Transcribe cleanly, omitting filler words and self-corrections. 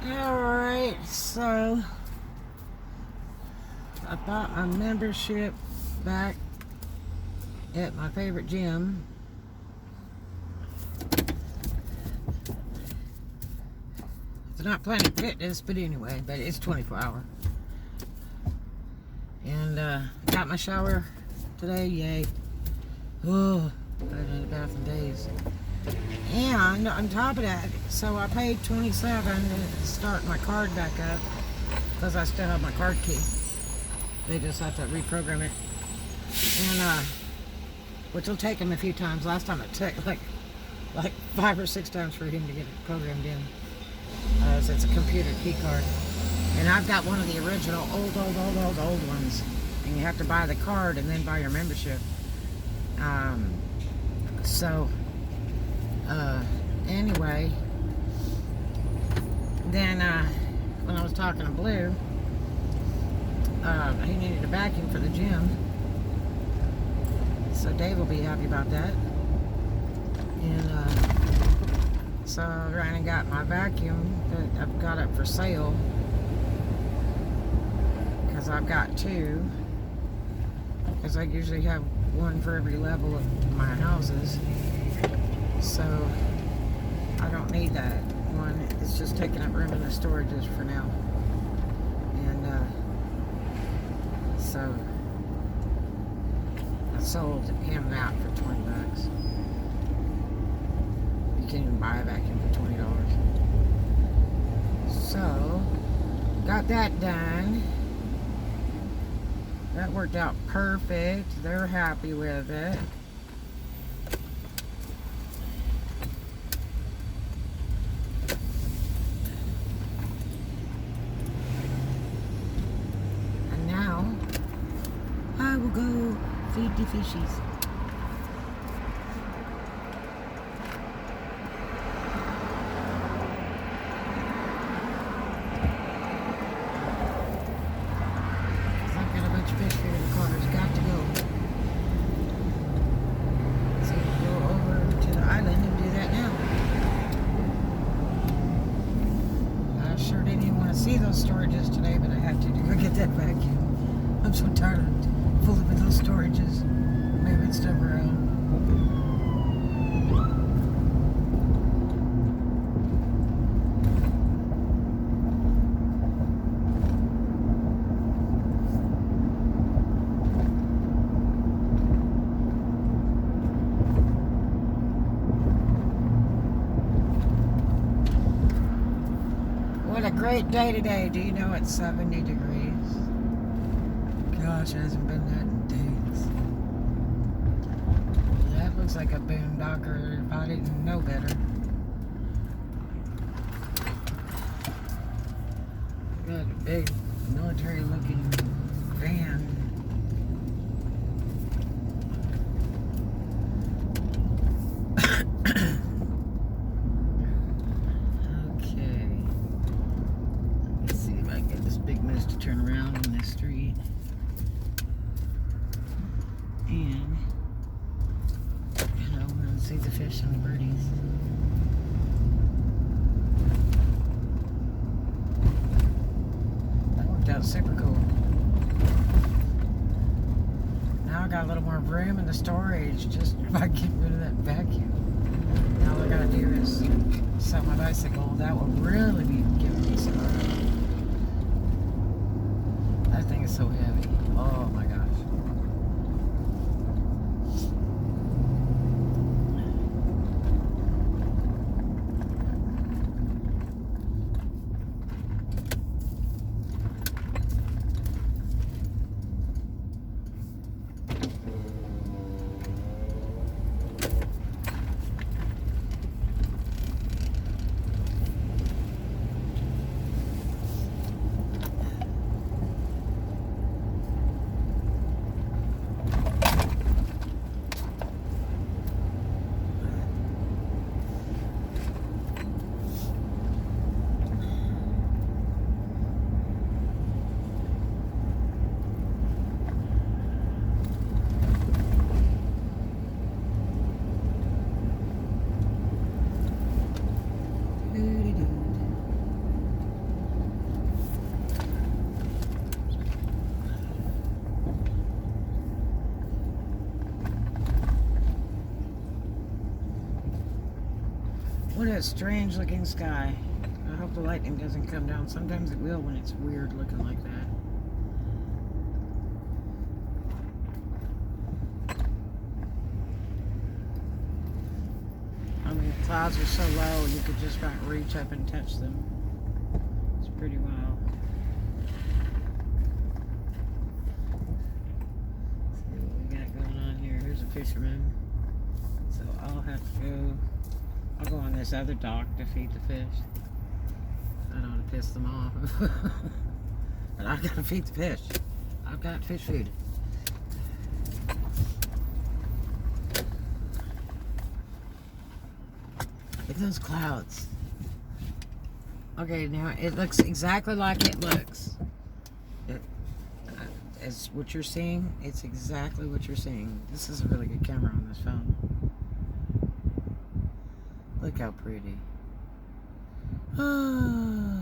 Alright, so I bought my membership back at my favorite gym. It's not Planet Fitness, but anyway, but it's 24 hour. And got my shower today, yay. Oh, I haven't had a bath in days. And on top of that, so I paid $27 to start my card back up because I still have my card key. They just have to reprogram it, and which will take him a few times. Last time it took like 5 or 6 times for him to get it programmed in. So it's a computer key card, and I've got one of the original old ones. And you have to buy the card and then buy your membership. Anyway, then when I was talking to Blue, he needed a vacuum for the gym, so Dave will be happy about that. And so I ran and got my vacuum that I've got up for sale because I've got 2, because I usually have one for every level of my houses. So I don't need that one. It's just taking up room in the storages for now. And so I sold him that for $20. You can't even buy a vacuum for $20. So got that done. That worked out perfect. They're happy with it. And now I will go feed the fishies. Fish here in the corner's got to go. So we'll go over to the island and do that now. I sure didn't even want to see those storages today, but I had to go get that vacuum. I'm so tired of fooling with those storages, moving stuff around. What a great day today. Do you know it's 70 degrees? Gosh, it hasn't been that in days. That looks like a boondocker if I didn't know better. Got a big military looking van. To turn around on this street, and we're gonna see the fish and the birdies. That worked out super cool. Now I got a little more room in the storage just by getting rid of that vacuum. Now all I gotta do is sell my bicycle. That will really be giving me some. That thing is so heavy. Oh my gosh. What a strange looking sky. I hope the lightning doesn't come down. Sometimes it will when it's weird looking like that. I mean, the clouds are so low you could just about reach up and touch them. It's pretty wild. Let's see what we got going on here. Here's a fisherman. So I'll have to go. I'll go on this other dock to feed the fish. I don't want to piss them off. But I've got to feed the fish. I've got fish food. Look at those clouds. Okay, now it looks exactly like it looks. As what you're seeing, it's exactly what you're seeing. This is a really good camera on this phone. Look how pretty. Ah.